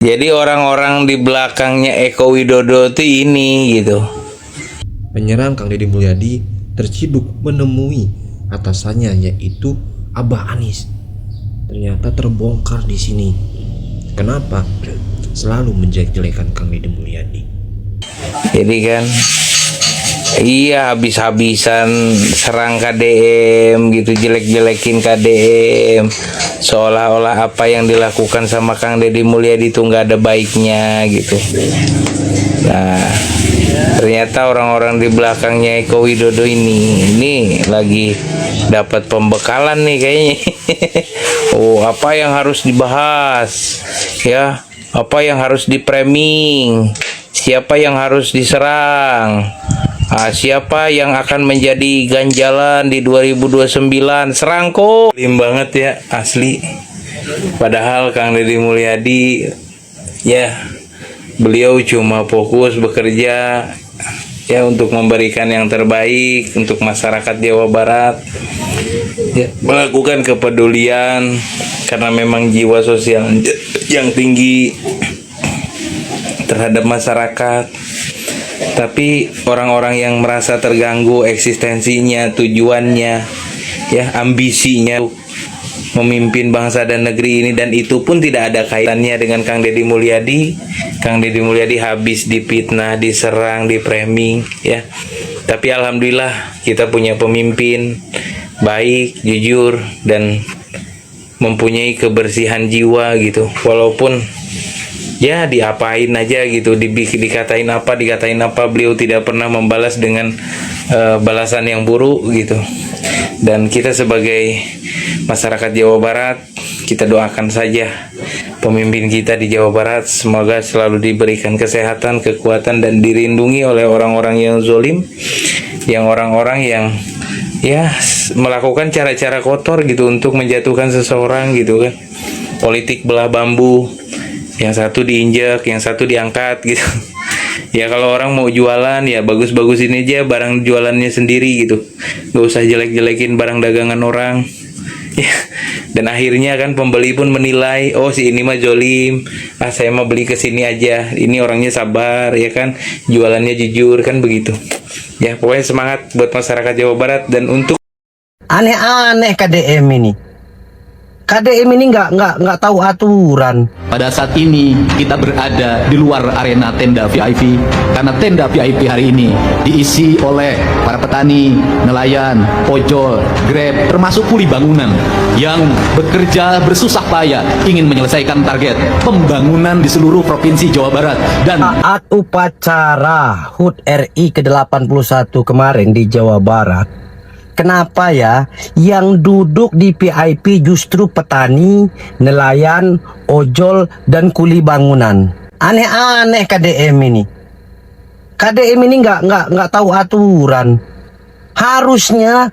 Jadi orang-orang di belakangnya Eko Widodo tuh ini gitu. Penyerang Kang Deddy Mulyadi terciduk menemui atasannya yaitu Abah Anis. Ternyata terbongkar di sini. Kenapa? Selalu menjelek-jelekan Kang Deddy Mulyadi. Jadi kan iya habis-habisan serang KDM gitu, jelek-jelekin KDM, seolah-olah apa yang dilakukan sama Kang Deddy Mulyadi itu nggak ada baiknya gitu. Nah, ternyata orang-orang di belakangnya Eko Widodo ini lagi dapat pembekalan nih kayaknya. Oh, apa yang harus dibahas ya, apa yang harus di-framing, siapa yang harus diserang, siapa yang akan menjadi ganjalan di 2029. Serangko lim banget ya asli. Padahal Kang Deddy Mulyadi ya, beliau cuma fokus bekerja ya untuk memberikan yang terbaik untuk masyarakat Jawa Barat ya, melakukan kepedulian karena memang jiwa sosial yang tinggi terhadap masyarakat. Tapi orang-orang yang merasa terganggu eksistensinya, tujuannya ya, ambisinya memimpin bangsa dan negeri ini, dan itu pun tidak ada kaitannya dengan Kang Deddy Mulyadi. Kang Deddy Mulyadi habis dipitnah, diserang, di-framing ya. Tapi alhamdulillah kita punya pemimpin baik, jujur, dan mempunyai kebersihan jiwa gitu. Walaupun ya diapain aja gitu, dikatain apa, beliau tidak pernah membalas dengan balasan yang buruk gitu. Dan kita sebagai masyarakat Jawa Barat, kita doakan saja pemimpin kita di Jawa Barat semoga selalu diberikan kesehatan, kekuatan, dan dilindungi oleh orang-orang yang zalim, yang orang-orang yang ya melakukan cara-cara kotor gitu untuk menjatuhkan seseorang gitu kan. Politik belah bambu, yang satu diinjak, yang satu diangkat gitu. Ya kalau orang mau jualan ya bagus-bagusin aja barang jualannya sendiri gitu, gak usah jelek-jelekin barang dagangan orang ya. Dan akhirnya kan pembeli pun menilai, oh si ini mah jolim, saya mah beli ke sini aja, ini orangnya sabar ya kan, jualannya jujur kan begitu ya. Pokoknya semangat buat masyarakat Jawa Barat. Dan untuk aneh-aneh KDM ini. KDM ini nggak tahu aturan. Pada saat ini kita berada di luar arena tenda VIP, karena tenda VIP hari ini diisi oleh para petani, nelayan, ojol, grab, termasuk kuli bangunan yang bekerja bersusah payah ingin menyelesaikan target pembangunan di seluruh provinsi Jawa Barat. Dan Saat upacara HUT RI ke-81 kemarin di Jawa Barat, kenapa ya yang duduk di VIP justru petani, nelayan, ojol, dan kuli bangunan? Aneh-aneh KDM ini. KDM ini nggak tahu aturan. Harusnya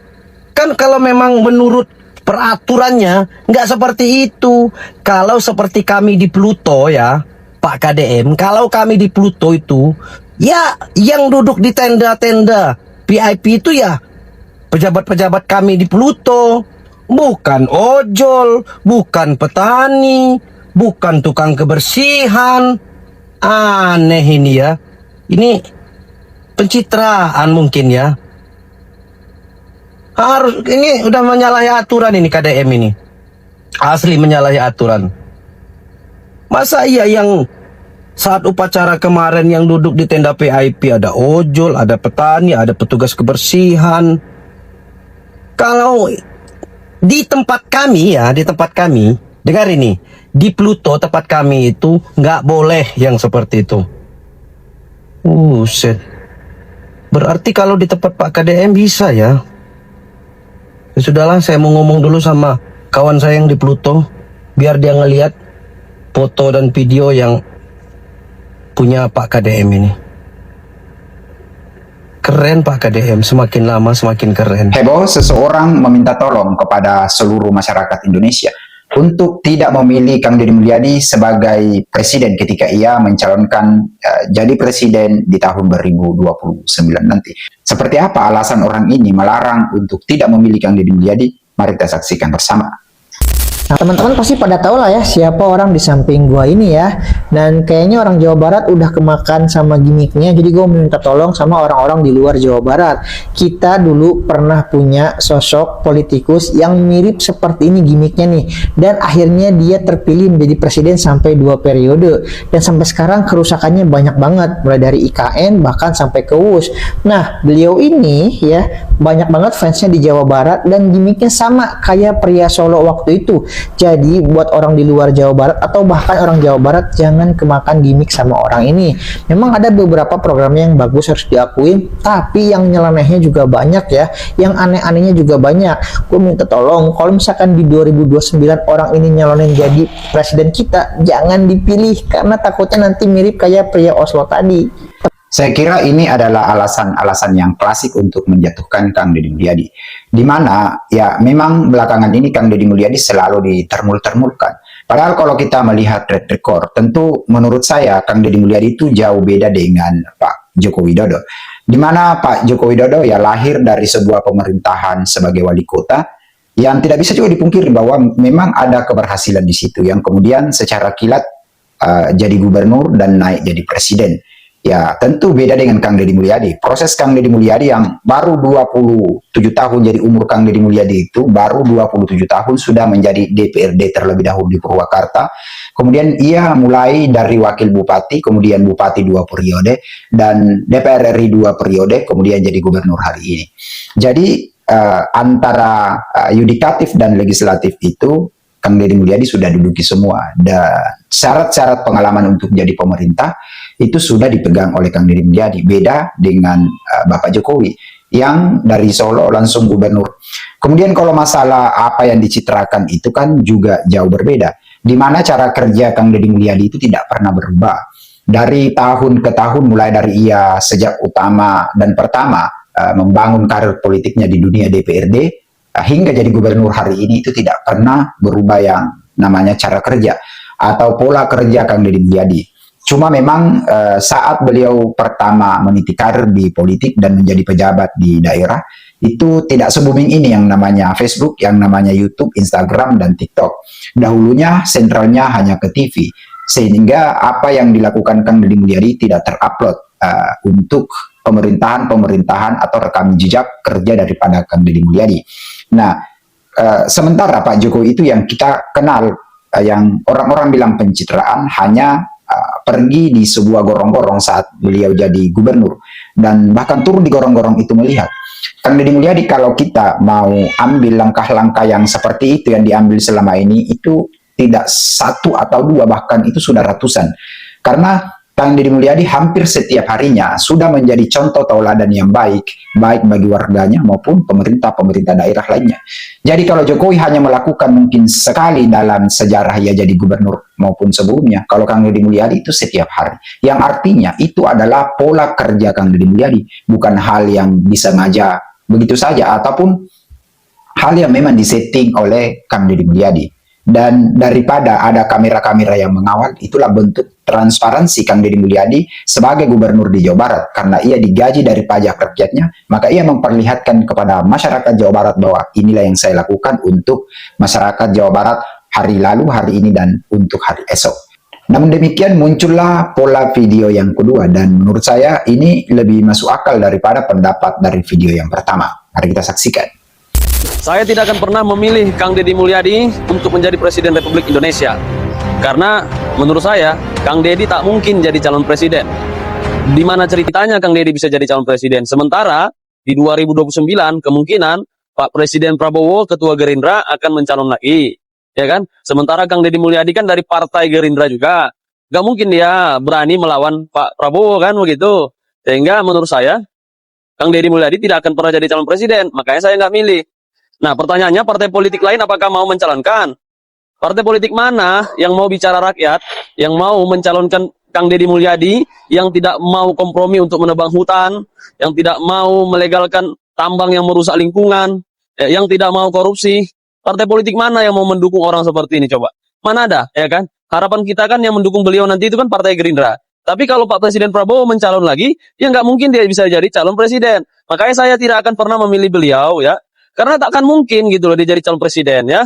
kan kalau memang menurut peraturannya nggak seperti itu. Kalau seperti kami di Pluto ya, Pak KDM, kalau kami di Pluto itu ya yang duduk di tenda-tenda VIP itu ya pejabat-pejabat kami di Pluto, bukan ojol, bukan petani, bukan tukang kebersihan. Aneh ini ya. Ini pencitraan mungkin ya. Ini udah menyalahi aturan ini KDM ini. Asli menyalahi aturan. Masa iya yang saat upacara kemarin yang duduk di tenda VIP ada ojol, ada petani, ada petugas kebersihan. Kalau di tempat kami ya, di tempat kami, dengar ini, di Pluto tempat kami itu nggak boleh yang seperti itu. Set. Berarti kalau di tempat Pak KDM bisa ya. Ya sudahlah, saya mau ngomong dulu sama kawan saya yang di Pluto, biar dia ngelihat foto dan video yang punya Pak KDM ini. Keren Pak KDM, semakin lama semakin keren. Heboh, seseorang meminta tolong kepada seluruh masyarakat Indonesia untuk tidak memilih Kang Deddy Mulyadi sebagai presiden ketika ia mencalonkan jadi presiden di tahun 2029 nanti. Seperti apa alasan orang ini melarang untuk tidak memilih Kang Deddy Mulyadi? Mari kita saksikan bersama. Nah, teman-teman pasti pada tahu lah ya siapa orang di samping gua ini ya. Dan kayaknya orang Jawa Barat udah kemakan sama gimmicknya. Jadi gua minta tolong sama orang-orang di luar Jawa Barat. Kita dulu pernah punya sosok politikus yang mirip seperti ini gimmicknya nih. Dan akhirnya dia terpilih menjadi presiden sampai 2 periode. Dan sampai sekarang kerusakannya banyak banget. Mulai dari IKN bahkan sampai ke WUS. Nah, beliau ini ya banyak banget fansnya di Jawa Barat dan gimmicknya sama kayak pria Solo waktu itu. Jadi buat orang di luar Jawa Barat atau bahkan orang Jawa Barat jangan kemakan gimmick sama orang ini. Memang ada beberapa programnya yang bagus harus diakuin, tapi yang nyelenehnya juga banyak ya, yang aneh-anehnya juga banyak. Gue minta tolong kalau misalkan di 2029 orang ini nyalonin jadi presiden kita, jangan dipilih karena takutnya nanti mirip kayak pria Oslo tadi. Saya kira ini adalah alasan-alasan yang klasik untuk menjatuhkan Kang Deddy Mulyadi. Di mana ya memang belakangan ini Kang Deddy Mulyadi selalu ditermul-termulkan. Padahal kalau kita melihat track record, tentu menurut saya Kang Deddy Mulyadi itu jauh beda dengan Pak Joko Widodo. Di mana Pak Joko Widodo ya lahir dari sebuah pemerintahan sebagai wali kota yang tidak bisa juga dipungkiri bahwa memang ada keberhasilan di situ yang kemudian secara kilat jadi gubernur dan naik jadi presiden. Ya, tentu beda dengan Kang Deddy Mulyadi. Proses Kang Deddy Mulyadi yang baru 27 tahun, jadi umur Kang Deddy Mulyadi itu baru 27 tahun sudah menjadi DPRD terlebih dahulu di Purwakarta. Kemudian ia mulai dari wakil bupati, kemudian bupati 2 periode, dan DPR RI 2 periode, kemudian jadi gubernur hari ini. Jadi antara yudikatif dan legislatif itu Kang Deddy Mulyadi sudah duduki semua. Dan syarat-syarat pengalaman untuk jadi pemerintah itu sudah dipegang oleh Kang Deddy Mulyadi. Beda dengan Bapak Jokowi yang dari Solo langsung gubernur. Kemudian kalau masalah apa yang dicitrakan itu kan juga jauh berbeda. Di mana cara kerja Kang Deddy Mulyadi itu tidak pernah berubah. Dari tahun ke tahun, mulai dari ia sejak utama dan pertama membangun karir politiknya di dunia DPRD, hingga jadi gubernur hari ini itu tidak pernah berubah yang namanya cara kerja atau pola kerja Kang Deddy Mulyadi. Cuma memang saat beliau pertama meniti karir di politik dan menjadi pejabat di daerah, itu tidak se-booming ini yang namanya Facebook, yang namanya YouTube, Instagram, dan TikTok. Dahulunya sentralnya hanya ke TV, sehingga apa yang dilakukan Kang Deddy Mulyadi tidak terupload untuk pemerintahan atau rekam jejak kerja daripada Kang Deddy Mulyadi. Nah, sementara Pak Jokowi itu yang kita kenal, yang orang-orang bilang pencitraan, hanya pergi di sebuah gorong-gorong saat beliau jadi gubernur dan bahkan turun di gorong-gorong itu melihat. Kang Deddy Mulyadi kalau kita mau ambil langkah-langkah yang seperti itu yang diambil selama ini itu tidak 1 atau 2, bahkan itu sudah ratusan. Karena Kang Deddy Mulyadi hampir setiap harinya sudah menjadi contoh tauladan yang baik bagi warganya maupun pemerintah-pemerintah daerah lainnya. Jadi kalau Jokowi hanya melakukan mungkin sekali dalam sejarah ia jadi gubernur maupun sebelumnya, kalau Kang Deddy Mulyadi itu setiap hari. Yang artinya itu adalah pola kerja Kang Deddy Mulyadi, bukan hal yang bisa saja begitu saja ataupun hal yang memang disetting oleh Kang Deddy Mulyadi. Dan daripada ada kamera-kamera yang mengawal, itulah bentuk transparansi Kang Deddy Mulyadi sebagai gubernur di Jawa Barat. Karena ia digaji dari pajak rakyatnya, maka ia memperlihatkan kepada masyarakat Jawa Barat bahwa inilah yang saya lakukan untuk masyarakat Jawa Barat hari lalu, hari ini, dan untuk hari esok. Namun demikian muncullah pola video yang kedua, dan menurut saya ini lebih masuk akal daripada pendapat dari video yang pertama. Mari kita saksikan. Saya tidak akan pernah memilih Kang Deddy Mulyadi untuk menjadi Presiden Republik Indonesia. Karena menurut saya, Kang Deddy tak mungkin jadi calon presiden. Di mana ceritanya Kang Deddy bisa jadi calon presiden? Sementara di 2029 kemungkinan Pak Presiden Prabowo, Ketua Gerindra, akan mencalon lagi. Ya kan? Sementara Kang Deddy Mulyadi kan dari Partai Gerindra juga. Gak mungkin dia berani melawan Pak Prabowo kan begitu. Sehingga menurut saya, Kang Deddy Mulyadi tidak akan pernah jadi calon presiden. Makanya saya nggak milih. Nah, pertanyaannya partai politik lain apakah mau mencalonkan? Partai politik mana yang mau bicara rakyat, yang mau mencalonkan Kang Deddy Mulyadi, yang tidak mau kompromi untuk menebang hutan, yang tidak mau melegalkan tambang yang merusak lingkungan, yang tidak mau korupsi? Partai politik mana yang mau mendukung orang seperti ini coba? Mana ada, ya kan? Harapan kita kan yang mendukung beliau nanti itu kan Partai Gerindra. Tapi kalau Pak Presiden Prabowo mencalon lagi, ya nggak mungkin dia bisa jadi calon presiden. Makanya saya tidak akan pernah memilih beliau, ya. Karena tak akan mungkin gitu loh dia jadi calon presiden, ya.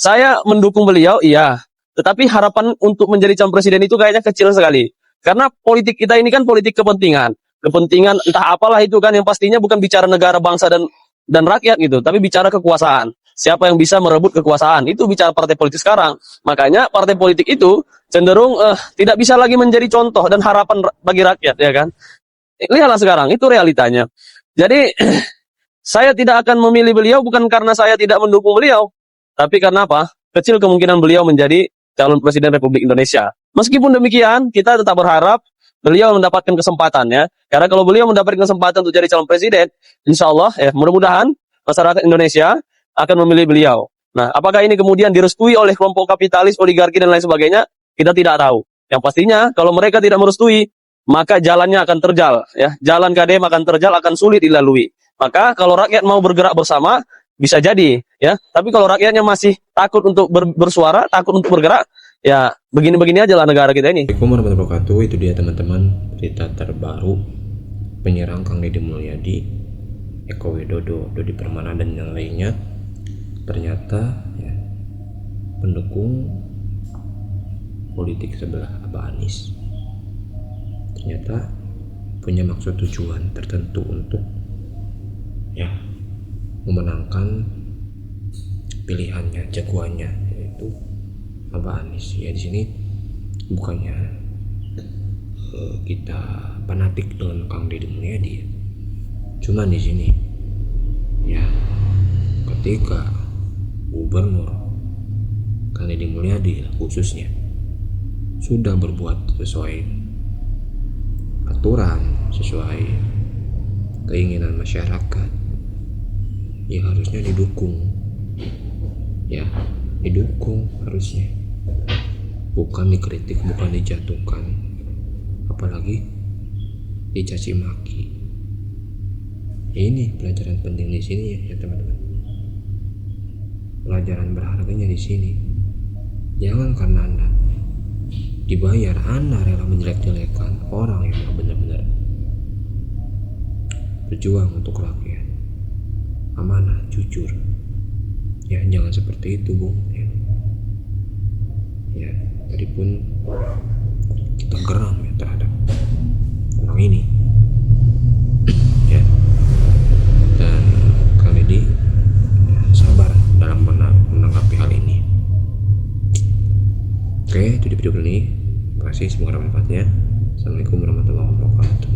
saya mendukung beliau, iya. Tetapi harapan untuk menjadi calon presiden itu kayaknya kecil sekali. Karena politik kita ini kan politik kepentingan. Kepentingan entah apalah itu kan, yang pastinya bukan bicara negara, bangsa, dan rakyat gitu. Tapi bicara kekuasaan. Siapa yang bisa merebut kekuasaan. Itu bicara partai politik sekarang. Makanya partai politik itu cenderung tidak bisa lagi menjadi contoh dan harapan bagi rakyat, ya kan. Lihatlah sekarang, itu realitanya. Jadi, saya tidak akan memilih beliau bukan karena saya tidak mendukung beliau. Tapi karena apa? Kecil kemungkinan beliau menjadi calon presiden Republik Indonesia. Meskipun demikian, kita tetap berharap beliau mendapatkan kesempatannya. Karena kalau beliau mendapatkan kesempatan untuk jadi calon presiden, insya Allah, mudah-mudahan masyarakat Indonesia akan memilih beliau. Nah, apakah ini kemudian direstui oleh kelompok kapitalis, oligarki, dan lain sebagainya? Kita tidak tahu. Yang pastinya, kalau mereka tidak merestui, maka jalannya akan terjal. Ya, jalan KDM akan terjal, akan sulit dilalui. Maka kalau rakyat mau bergerak bersama, bisa jadi, ya. Tapi kalau rakyatnya masih takut untuk bersuara, takut untuk bergerak, ya begini-begini aja lah negara kita ini. Assalamualaikum warahmatullahi wabarakatuh. Itu dia teman-teman berita terbaru penyerang Kang Deddy Mulyadi, Eko Widodo, Dodi Permana, dan yang lainnya. Ternyata ya, pendukung politik sebelah Abah Anies ternyata punya maksud tujuan tertentu untuk ya memenangkan pilihannya, jagoannya, yaitu Abah Anies. Ya di sini bukannya kita fanatik dengan Kang Deddy Mulyadi, cuman di sini ya ketika Gubernur Kang Deddy Mulyadi khususnya sudah berbuat sesuai aturan, sesuai keinginan masyarakat, ya harusnya didukung, ya didukung harusnya, bukan dikritik, bukan dijatuhkan, apalagi dicaci maki. Ini pelajaran penting di sini ya teman-teman. Pelajaran berharganya di sini. Jangan karena Anda dibayar, Anda rela menjelek-jelekan orang yang benar-benar berjuang untuk rakyat, amanah, jujur. Ya jangan seperti itu, Bung. Ya tadi pun kita geram ya terhadap orang ini. Ya. Dan Kang Deddy ya, sabar dalam menanggapi hal ini. Oke, itu di video kali ini. Terima kasih, semoga bermanfaat ya. Assalamualaikum warahmatullahi wabarakatuh.